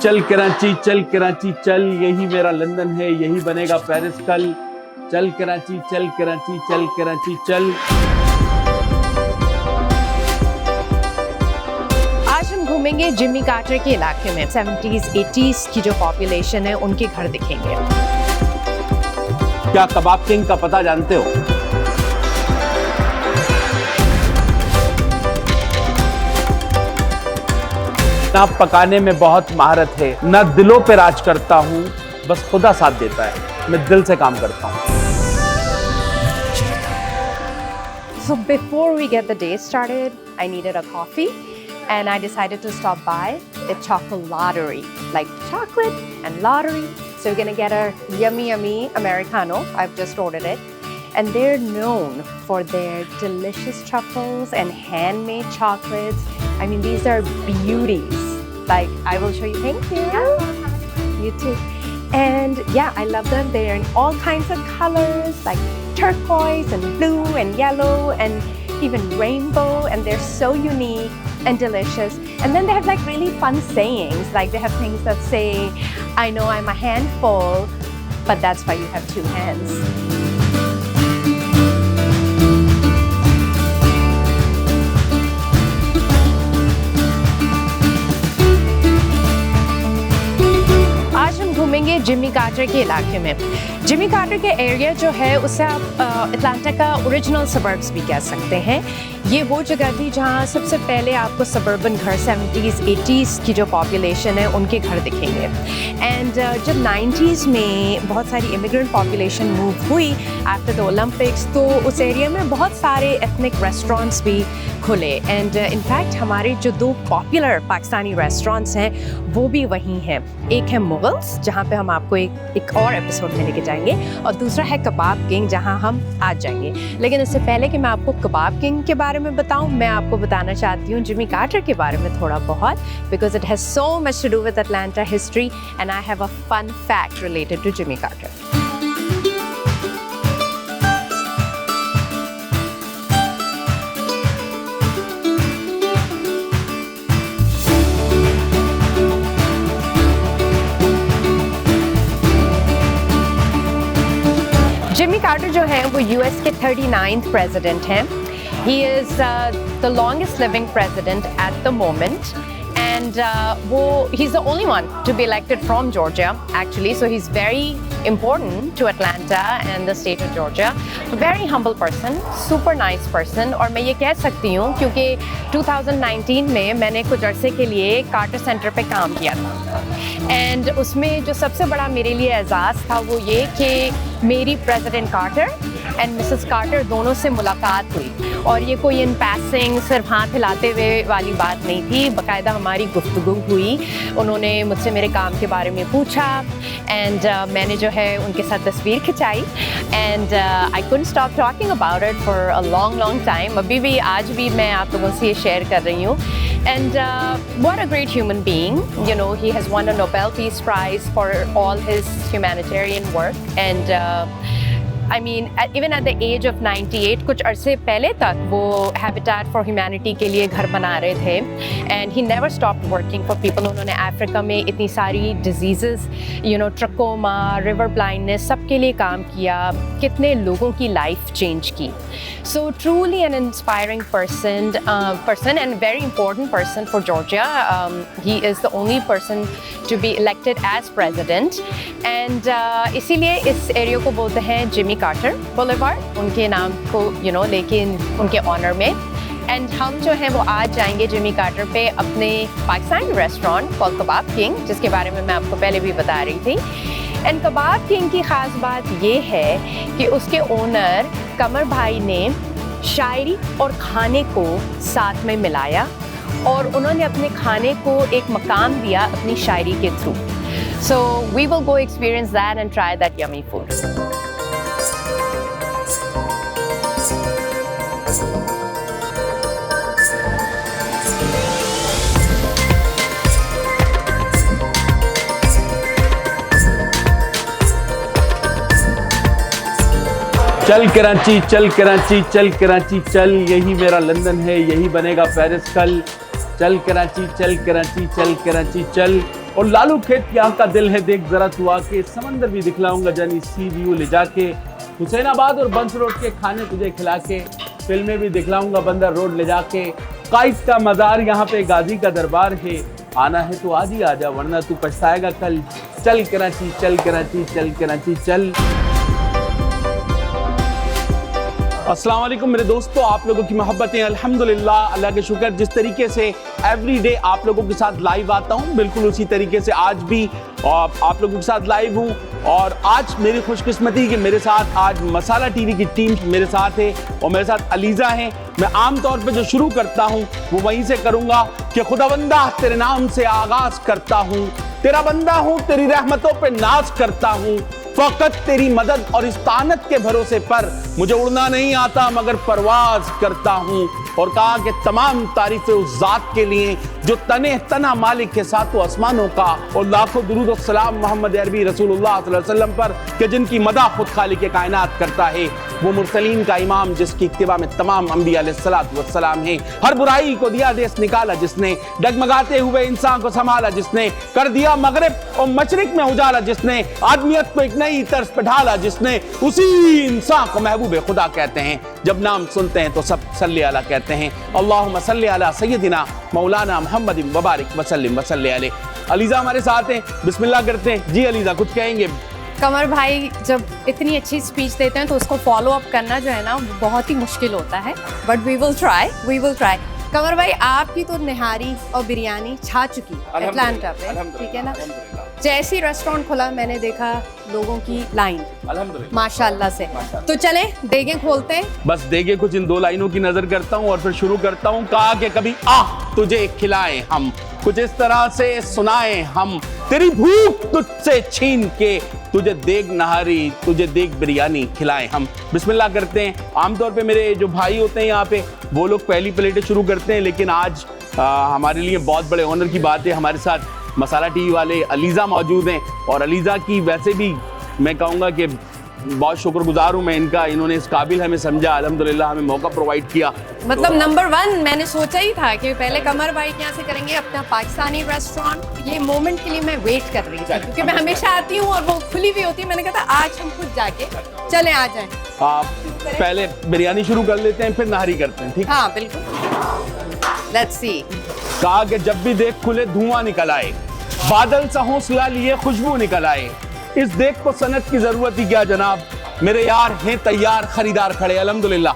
चल कराची चल, यही मेरा लंदन है, यही बनेगा पेरिस कल। चल कराची चल। आज हम घूमेंगे जिमी कार्टर के इलाके में। 70s 80s की जो पॉपुलेशन है उनके घर दिखेंगे। क्या कबाब किंग का पता जानते हो? ना पकाने में बहुत महारत है, ना दिलों पे राज करता हूँ, बस खुदा साथ देता है, मैं दिल से काम करता हूँ। So before we get the day started, I needed a coffee and I decided to stop by the Chocolottery, like chocolate and lottery. So we're gonna get a yummy Americano. I've just ordered it. And they're known for their delicious truffles and handmade chocolates. I mean, these are beauties. Like, I will show you. Thank you. You too. And yeah, I love them. They're in all kinds of colors, like turquoise and blue and yellow and even rainbow. And they're so unique and delicious. And then they have like really fun sayings. Like they have things that say, I know I'm a handful, but that's why you have two hands. घूमेंगे Jimmy Carter के इलाके में। Jimmy Carter के area जो है उसे आप Atlanta का ओरिजिनल सबर्ब्स भी कह सकते हैं। ये वो जगह थी जहाँ सबसे पहले आपको सबर्बन घर 70s 80s की जो पॉपुलेशन है उनके घर दिखेंगे। एंड जब 90s में बहुत सारी इमिग्रेंट पॉपुलेशन मूव हुई आफ्टर द ओलंपिक्स, तो उस एरिया में बहुत सारे एथनिक रेस्टोरेंट्स भी खुले। एंड इनफैक्ट हमारे जो दो पॉपुलर पाकिस्तानी रेस्टोरेंट्स हैं वो भी वहीं हैं। एक है मुगल्स, जहाँ पे हम आपको एक और एपिसोड में लेके जाएंगे, और दूसरा है कबाब किंग, जहाँ हम आज जाएंगे। लेकिन इससे पहले कि मैं आपको कबाब किंग के बारे में बताऊं, मैं आपको बताना चाहती हूँ जिमी कार्टर के बारे में थोड़ा बहुत, because it has so much to do with Atlanta history and I have a fun fact related to Jimmy Carter. Jimmy Carter जो है वो यूएस के 39th प्रेसिडेंट हैं। He is the longest living president at the moment, and he's the only one to be elected from Georgia actually, so he's very important to Atlanta and the state of Georgia. Very humble person, super nice person, और मैं ये कह सकती हूँ क्योंकि 2019 में मैंने कुछ अरसे के लिए कार्टर सेंटर पे काम किया था, एंड उसमें जो सबसे बड़ा मेरे लिए एजाज़ था वो ये कि मेरी president Carter and Mrs Carter दोनों से मुलाकात हुई, और ये कोई इन पैसिंग सिर्फ हाथ हिलाते हुए वाली बात नहीं थी, बाकायदा हमारी गुफ्तगू हुई। उन्होंने मुझसे मेरे काम के बारे में पूछा, एंड मैंने जो है उनके साथ तस्वीर खिंचाई, and I couldn't stop talking about it for a long time. अभी भी आज भी मैं आप लोगों से ये शेयर कर रही हूँ। And what a great human being. You know, he has won a Nobel Peace Prize for all his humanitarian work. And I mean, even at the age of 98, कुछ अरसे पहले तक वो Habitat for Humanity के लिए घर बना रहे थे, and he never stopped working for people. उन्होंने अफ्रीका में इतनी सारी diseases, you know, trachoma, river blindness, सब के लिए काम किया, कितने लोगों की life change की. So truly an inspiring person and very important person for Georgia. He is the only person to be elected as president, and इसीलिए इस एरिया को बोलते हैं जिमी कार्टर बुलेवार्ड, उनके नाम को लेके उनके ऑनर में। एंड हम जो हैं वो आज जाएंगे जिमी कार्टर पे अपने पाकिस्तानी रेस्टोरेंट कॉल कबाब किंग, जिसके बारे में मैं आपको पहले भी बता रही थी। एंड कबाब किंग की ख़ास बात ये है कि उसके ओनर कमर भाई ने शायरी और खाने को साथ में मिलाया, और उन्होंने अपने खाने को एक मकाम दिया अपनी शायरी के through. So we will go experience that and try that yummy food. चल कराची चल, यही मेरा लंदन है, यही बनेगा पेरिस कल। चल कराची चल। और लालू खेत यहाँ का दिल है, देख जरा तू आके, समंदर भी दिखलाऊंगा जानी सी व्यू ले जाके, हुसैनाबाद और बंस रोड के खाने तुझे खिला के, फिल्में भी दिखलाऊंगा बंदर रोड ले जाके, काइस का मज़ार यहाँ पे गाजी का दरबार है, आना है तो आज ही आ जा वरना तू पछताएगा कल, चल कराची चल कराची चल कराची चल। अस्सलाम वालेकुम मेरे दोस्तों, आप लोगों की मोहब्बतें, अल्हम्दुलिल्लाह, अल्लाह के शुक्र। जिस तरीके से एवरी डे आप लोगों के साथ लाइव आता हूँ, बिल्कुल उसी तरीके से आज भी आप लोगों के साथ लाइव हूँ। और आज मेरी खुशकिस्मती कि मेरे साथ आज मसाला टीवी की टीम मेरे साथ है और मेरे साथ अलीज़ा हैं। मैं आम तौर पे जो शुरू करता हूँ वो वहीं से करूँगा कि खुदावंदा तेरे नाम से आगाज़ करता हूँ, तेरा बंदा हूँ, तेरी रहमतों पे नाज करता हूँ, फ़कत तेरी मदद और इस्तानत के भरोसे पर मुझे उड़ना नहीं आता मगर परवाज करता हूँ। और कहा कि तमाम तारीफ़ें उस ज़ात के लिए जो तने तना मालिक के सातों आसमानों का, और लाखों दुरूद और सलाम मोहम्मद अरबी रसूलुल्लाह सल्लल्लाहु अलैहि वसल्लम पर कि जिनकी मदह खुद खालिक कायनात करता है, वो मुरसलीन का इमाम जिसकी इत्तिबा में तमाम अंबिया अलैहिस्सलातु वस्सलाम है। हर बुराई को दिया देश निकाला जिसने, डगमगाते हुए इंसान को संभाला जिसने, कर दिया मगरिब और मशरिक में उजाला जिसने, आदमियत को एक नई तर्ज पे ढाला जिसने, उसी इंसान को महबूब खुदा कहते हैं। जब नाम सुनते हैं तो सब सल्ले अला कहते हैं। अल्लाहुम्मा सल्ली अला सय्यदिना मौलाना मुहम्मद वबारिक वसल्लिम वसल्ले अलैहि। अलीज़ा हमारे साथ हैं, बिस्मिल्लाह करते हैं। जी अलीज़ा कुछ कहेंगे? कमर भाई जब इतनी अच्छी स्पीच देते हैं तो उसको फॉलो अप करना जो है ना बहुत ही मुश्किल होता है, बट वी विल ट्राई। कमर भाई आपकी तो निहारी और बिरयानी छा चुकी अटलांटा पे, ठीक है ना? जैसे ही रेस्टोरेंट खुला मैंने देखा लोगों की लाइन माशाल्लाह से। तो चले देगें खोलते हैं। बस देगे कुछ इन दो लाइनों की नजर करता हूँ और फिर शुरू करता हूँ। कहा कि कभी तुझे खिलाएं हम, कुछ इस तरह से सुनाएं हम, तेरी भूख तुझसे छीन के, तुझे देग नहारी तुझे देग बिरयानी खिलाएं हम। बिस्मिल्लाह करते हैं। आमतौर पे मेरे जो भाई होते हैं यहाँ पे वो लोग पहली प्लेटें शुरू करते हैं, लेकिन आज हमारे लिए बहुत बड़े ऑनर की बात है, हमारे साथ मसाला टीवी वाले अलीज़ा मौजूद हैं। और अलीज़ा की वैसे भी मैं कहूँगा कि बहुत शुक्रगुजार हूँ मैं इनका, इन्होंने इस काबिल हमें समझा, अल्हम्दुलिल्लाह हमें मौका प्रोवाइड किया। मतलब नंबर 1 मैंने सोचा ही था कि पहले कमर भाई के यहाँ से करेंगे अपना पाकिस्तानी रेस्टोरेंट। ये मोमेंट के लिए मैं वेट कर रही थी क्योंकि मैं हमेशा आती हूँ और वो खुली हुई होती है। मैंने कहा था आज हम खुद जाके चले आ जाएं। पहले बिरयानी शुरू कर लेते हैं फिर नहारी करते हैं, ठीक? हाँ बिल्कुल, लेट्स सी। कहा कि जब भी देख खुले धुआं निकल आए, बादल सा हौसला लिए खुशबू निकल आए, इस देख को सनत की जरूरत ही क्या जनाब, मेरे यार हैं तैयार खरीदार खड़े। अल्हम्दुलिल्लाह।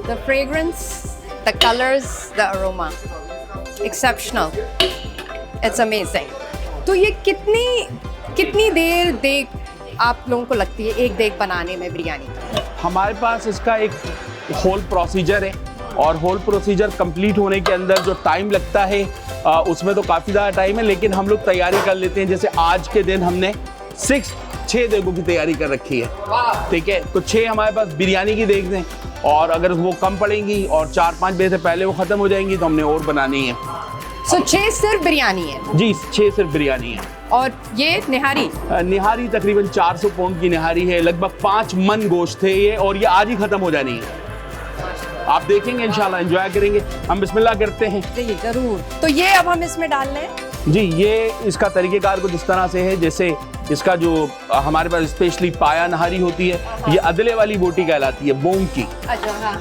The fragrance, the colors, the aroma, exceptional. It's amazing. तो ये कितनी देर देग आप लोगों को लगती है एक देग बनाने में बिरयानी का? हमारे पास इसका एक होल प्रोसीजर है और होल प्रोसीजर कंप्लीट होने के अंदर जो टाइम लगता है उसमें तो काफ़ी ज़्यादा टाइम है, लेकिन हम लोग तैयारी कर लेते हैं। जैसे आज के दिन हमने 6 देगों की तैयारी कर रखी है, ठीक है? तो 6 हमारे पास बिरयानी की देग हैं और अगर वो कम पड़ेंगी और 4-5 बजे से पहले वो ख़त्म हो जाएंगी तो हमने और बनानी है। So 6 सिर्फ बिरयानी है? जी 6 सिर्फ बिरयानी है। और ये निहारी तकरीबन 400 पाउंड की निहारी है, लगभग 5 मन गोश्त है ये, और ये आज ही ख़त्म हो जानी है। आप देखेंगे इंशाल्लाह, एंजॉय करेंगे। हम बिस्मिल्लाह करते हैं। जी जरूर। तो ये अब हम इसमें डाल लें? जी ये इसका तरीक़ेकार कुछ इस तरह से है, जैसे इसका जो हमारे पास स्पेशली पाया नहारी होती है, ये अदले वाली बोटी कहलाती है, बोंग की,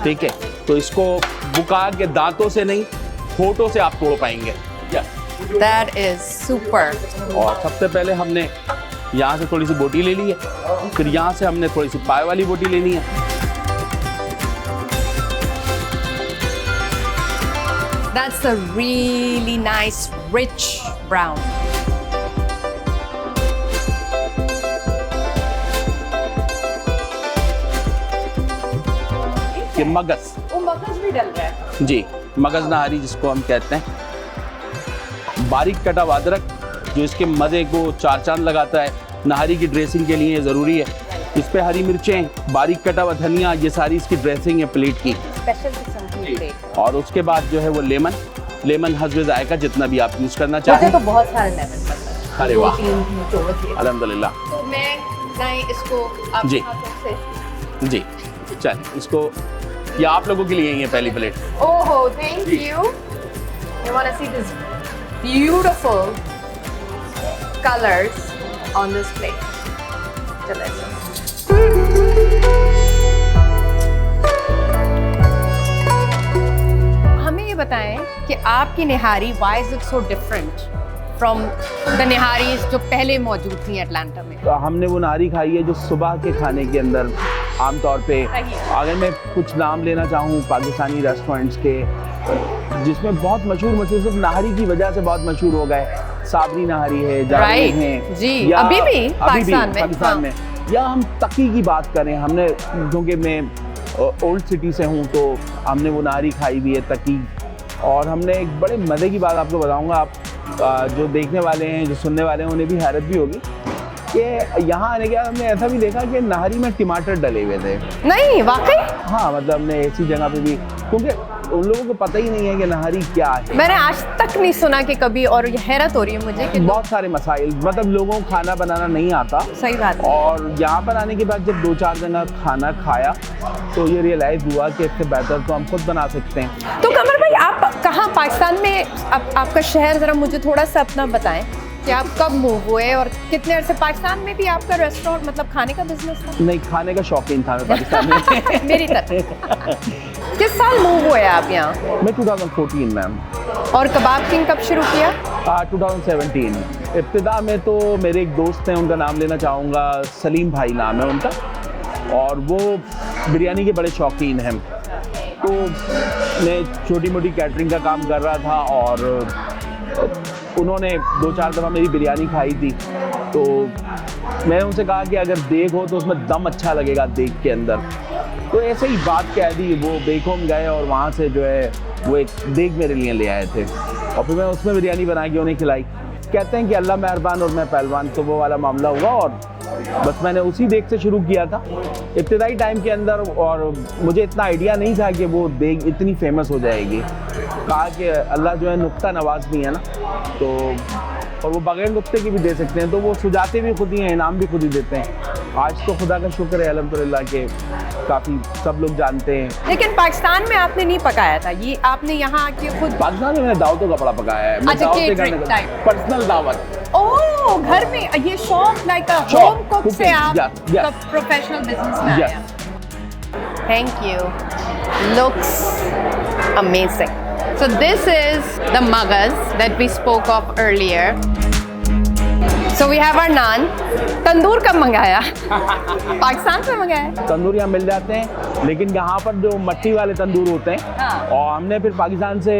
ठीक है? तो इसको बुका के दांतों से नहीं होठों से आप तोड़ पाएंगे। That is super. और सबसे पहले हमने यहाँ से थोड़ी सी बोटी ले ली है, फिर यहाँ से हमने थोड़ी सी पाए वाली बोटी लेनी है। That's a really nice rich brown. ये मगज, वो मगज भी डल रहा है जी, मगज नहारी जिसको हम कहते हैं। बारीक कटा हुआ अदरक जो इसके मज़े को 4 चांद लगाता है, नहारी की ड्रेसिंग के लिए ज़रूरी है। इस पे हरी मिर्चें, बारीक कटा हुआ धनिया, ये सारी इसकी ड्रेसिंग है प्लेट की। स्पेशल किस्म की प्लेट। और उसके बाद जो है वो लेमन हस्बे जायका जितना भी आप यूज़ करना चाहें। मुझे तो बहुत सारे लेमन पसंद है। अरे वाह, अल्हम्दुलिल्लाह। तो मैं इसको जी जी चल, इसको ये आप लोगों के लिए ही है पहली प्लेट। ओहो thank you. You want to see this beautiful colors on this plate. Delicious. हमें ये बताएं कि आपकी निहारी why is it so different from the निहारीज जो पहले मौजूद थी अटलांटा में? तो हमने वो नारी खाई है जो सुबह के खाने के अंदर आमतौर पे, अगर मैं कुछ नाम लेना चाहूँ पाकिस्तानी रेस्टोरेंट्स के जिसमें बहुत मशहूर सिर्फ नाहरी की वजह से बहुत मशहूर हो गए, साबरी नाहरी है, जावेद हैं जी, या अभी भी पाकिस्तान में, या हम तकी की बात करें, हमने क्योंकि मैं ओल्ड सिटी से हूँ तो हमने वो नाहरी खाई भी है तकी। और हमने एक बड़े मज़े की बात आपको बताऊँगा, आप जो देखने वाले हैं जो सुनने वाले हैं उन्हें भी हैरत भी होगी कि यहाँ आने के बाद हमने ऐसा भी देखा कि नाहरी में टमाटर डले हुए थे। नहीं वाकई? हाँ, मतलब हमने ऐसी जगह पे भी, क्योंकि उन लोगों को पता ही नहीं है कि नाहरी क्या है। मैंने आज तक नहीं सुना कि कभी, और ये हैरत हो रही है मुझे कि बहुत सारे मसाइल, मतलब लोगों को खाना बनाना नहीं आता। सही बात। और यहाँ पर आने के बाद जब 2-4 जगह खाना खाया तो ये रियलाइज हुआ कि इससे बेहतर तो हम खुद बना सकते हैं। तो कमर भाई, आप कहाँ पाकिस्तान में, आपका शहर जरा मुझे थोड़ा सा अपना बताएं कि आप कब मूव हुए और कितने अरसे? पाकिस्तान में भी आपका रेस्टोरेंट मतलब खाने का बिजनेस था? नहीं, खाने का शौकीन था मैं पाकिस्तान में। मेरी तरह। किस साल मूव हुए आप यहाँ? मैं 2014 मैम। और कबाब किंग कब शुरू किया? 2017। इब्तिदा में तो मेरे एक दोस्त हैं, उनका नाम लेना चाहूँगा, सलीम भाई नाम है उनका, और वो बिरयानी के बड़े शौकीन हैं। तो मैं छोटी मोटी कैटरिंग का काम कर रहा था और उन्होंने 2-4 दफ़ा मेरी बिरयानी खाई थी, तो मैंने उनसे कहा कि अगर देग हो तो उसमें दम अच्छा लगेगा देग के अंदर। तो ऐसे ही बात कह दी, वो बेकहोम गए और वहाँ से जो है वो एक देग मेरे लिए ले आए थे और फिर मैं उसमें बिरयानी बना के उन्हें खिलाई। कहते हैं कि अल्लाह मेहरबान और मैं पहलवान, तो वो वाला मामला हुआ और बस मैंने उसी देग से शुरू किया था इब्तिदाई टाइम के अंदर। और मुझे इतना आइडिया नहीं था कि वो देग इतनी फेमस हो जाएगी। कहा कि अल्लाह जो है नुक्ता नवाज भी है ना, तो और वो बगैर नुक्ते की भी दे सकते हैं, तो वो सुझाते भी खुद ही हैं, इनाम भी खुद ही देते हैं। आज तो खुदा का शुक्र है अल्हम्दुलिल्लाह के काफ़ी सब लोग जानते हैं। लेकिन पाकिस्तान में आपने नहीं पकाया था ये, आपने यहाँ आके खुद? पाकिस्तान में मैंने दावतों का बड़ा पकाया है। अच्छा, केटरिंग टाइप, पर्सनल दावत। ओह, घर में ये shop like a home cook से आप प्रोफेशनल बिजनेस में आया। Thank you, looks amazing. So this is the magas that we spoke of earlier. So we have our naan. तंदूर कब मंगाया? पाकिस्तान से मंगाया? तंदूर यहाँ मिल जाते हैं, लेकिन यहाँ पर जो मट्टी वाले तंदूर होते हैं, हाँ। और हमने फिर पाकिस्तान से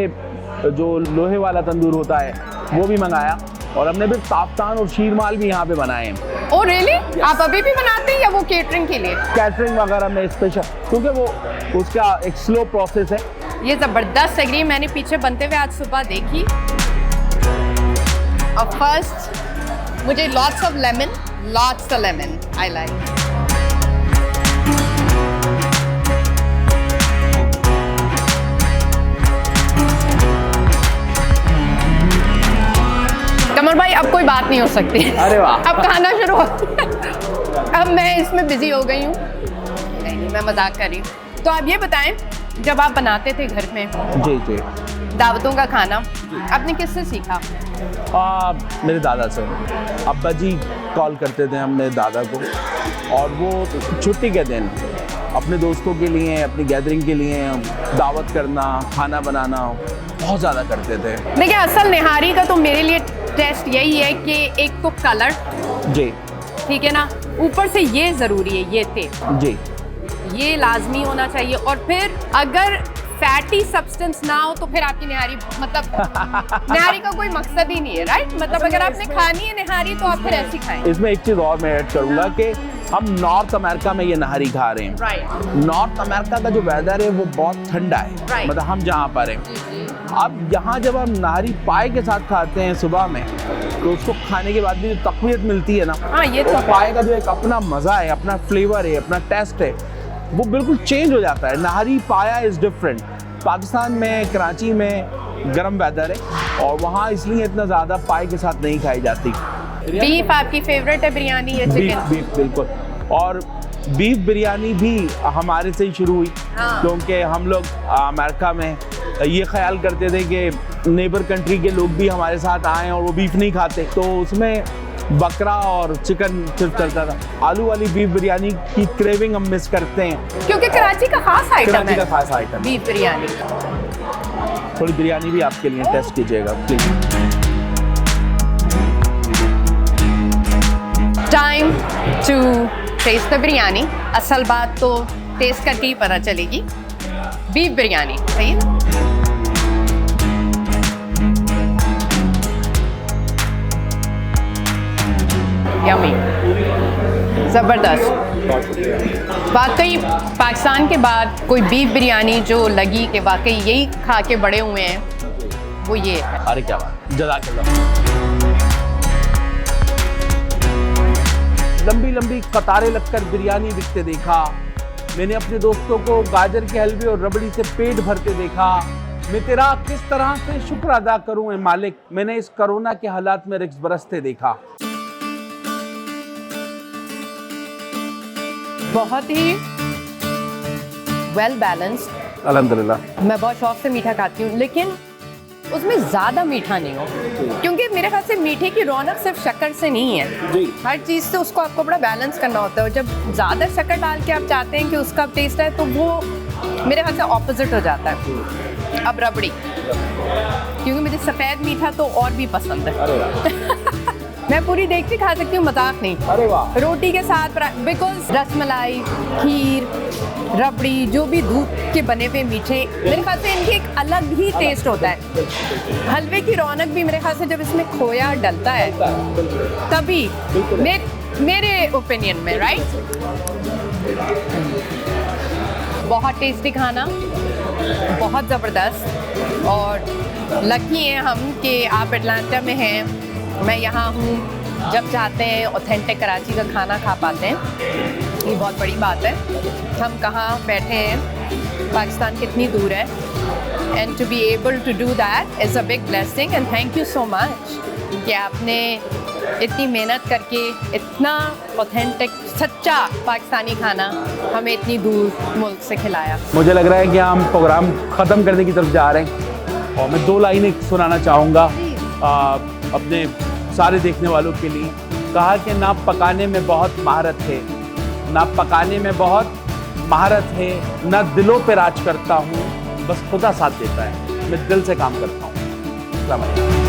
जो लोहे वाला तंदूर होता है वो भी मंगाया, और हमने फिर ताफ्तान और शीरमाल भी यहाँ पे बनाए हैं। Oh really? आप अभी भी बनाते हैं या वो केटरिंग के लिए? कैटरिंग वगैरह में स्पेशल, क्योंकि वो उसका एक स्लो प्रोसेस है। ये ज़बरदस्त एग्री मैंने पीछे बनते हुए आज सुबह देखी। और फर्स्ट मुझे lots of lemon I like. Kamar भाई, अब कोई बात नहीं हो सकती। अरे वाह, अब खाना शुरू हो। अब मैं इसमें बिजी हो गई हूँ। नहीं, मैं मजाक कर रही हूँ। तो आप ये बताएं, जब आप बनाते थे घर में जी जी दावतों का खाना, आपने किससे सीखा? मेरे दादा से। अब्बा जी कॉल करते थे हम मेरे दादा को, और वो छुट्टी के दिन अपने दोस्तों के लिए, अपनी गैदरिंग के लिए दावत करना, खाना बनाना बहुत ज़्यादा करते थे। देखिए, असल निहारी का तो मेरे लिए टेस्ट यही है कि एक तो कलर, जी ठीक है ना, ऊपर से ये ज़रूरी है, ये थे जी, ये लाजमी होना चाहिए। और फिर अगर फैटी सब्सटेंस ना हो तो फिर आपकी निहारी मतलब निहारी का कोई मकसद ही नहीं है, राइट? मतलब अगर आपने खानी है निहारी तो आप फिर ऐसी खाएं। इसमें एक चीज़ और मैं ऐड करूँगा कि हम नॉर्थ अमेरिका में ये नहारी खा रहे हैं। राइट। नॉर्थ अमेरिका का जो वेदर है वो बहुत ठंडा है, मतलब हम जहाँ पर हैं। अब यहाँ जब हम नहारी पाए के साथ खाते हैं सुबह में, तो उसको खाने के बाद भी जो तक़वियत मिलती है ना, हाँ, ये तो पाए का जो एक अपना मज़ा है, अपना फ्लेवर है, अपना टेस्ट है, वो बिल्कुल चेंज हो जाता है। नहारी पाया इज़ डिफरेंट। पाकिस्तान में कराची में गर्म वेदर है और वहाँ इसलिए इतना ज़्यादा पाए के साथ नहीं खाई जाती। बीफ आपकी फेवरेट है बिरयानी या चिकन? बीफ बिल्कुल। और बीफ बिरयानी भी हमारे से ही शुरू हुई, हाँ। क्योंकि हम लोग अमेरिका में ये ख्याल करते थे कि नेबर कंट्री के लोग भी हमारे साथ आएँ और वो बीफ नहीं खाते, तो उसमें बकरा और चिकन सिर्फ चलता था। आलू वाली बीफ बिरयानी की क्रेविंग हम मिस करते हैं, क्योंकि कराची का खास आइटम कराची का है खास आइटम। बीफ बिरयानी। थोड़ी बिरयानी भी आपके लिए टेस्ट कीजिएगा please. Time to taste the biryani. असल बात तो टेस्ट करके ही पता चलेगी। बीफ बिरयानी सही है। यम्मी, ज़बरदस्त। वाकई पाकिस्तान के बाद कोई बीफ बिरयानी जो लगी कि वाकई यही खा के बड़े हुए हैं, वो ये है। अरे क्या बात, जज़ाकल्लाह। लंबी लंबी कतारें लगकर बिरयानी बिकते देखा। मैंने अपने दोस्तों को गाजर के हलवे और रबड़ी से पेट भरते देखा। मैं तेरा किस तरह से शुक्र अदा करूं ए मालिक, मैंने इस कोरोना के हालात में रिक्स बरसते देखा। बहुत ही वेल बैलेंस्ड। अल्हम्दुलिल्लाह। मैं बहुत शौक से मीठा खाती हूँ, लेकिन उसमें ज़्यादा मीठा नहीं हो, क्योंकि मेरे ख्याल से मीठे की रौनक सिर्फ शक्कर से नहीं है जी। हर चीज़ से उसको आपको बड़ा बैलेंस करना होता है। और जब ज़्यादा शक्कर डाल के आप चाहते हैं कि उसका टेस्ट है, तो वो मेरे ख्याल से ऑपोजिट हो जाता है। अब रबड़ी, क्योंकि मुझे सफ़ेद मीठा तो और भी पसंद है। मैं पूरी देख के खा सकती हूँ, मजाक नहीं। अरे वाह। रोटी के साथ, बिकॉज रसमलाई, खीर, रबड़ी, जो भी दूध के बने हुए मीठे, मेरे ख्याल से इनके एक अलग ही टेस्ट होता है। हलवे की रौनक भी मेरे ख्याल से जब इसमें खोया डलता है तभी, मेरे ओपिनियन में, राइट। बहुत टेस्टी खाना, बहुत ज़बरदस्त। और लकी हैं हम कि आप अटलांटा में हैं, मैं यहाँ हूँ। जब चाहते हैं ऑथेंटिक कराची का खाना खा पाते हैं, ये बहुत बड़ी बात है। हम कहाँ बैठे हैं, पाकिस्तान कितनी दूर है, and to be able to do that is a big blessing. And thank you so much कि आपने इतनी मेहनत करके इतना ऑथेंटिक सच्चा पाकिस्तानी खाना हमें इतनी दूर मुल्क से खिलाया। मुझे लग रहा है कि हम प्रोग्राम ख़त्म करने की तरफ जा रहे हैं, और मैं 2 लाइनें सुनाना चाहूँगा अपने सारे देखने वालों के लिए। कहा कि ना पकाने में बहुत महारत है, ना पकाने में बहुत महारत है, ना दिलों पे राज करता हूँ, बस खुदा साथ देता है, मैं दिल से काम करता हूँ। अस्सलाम वालेकुम।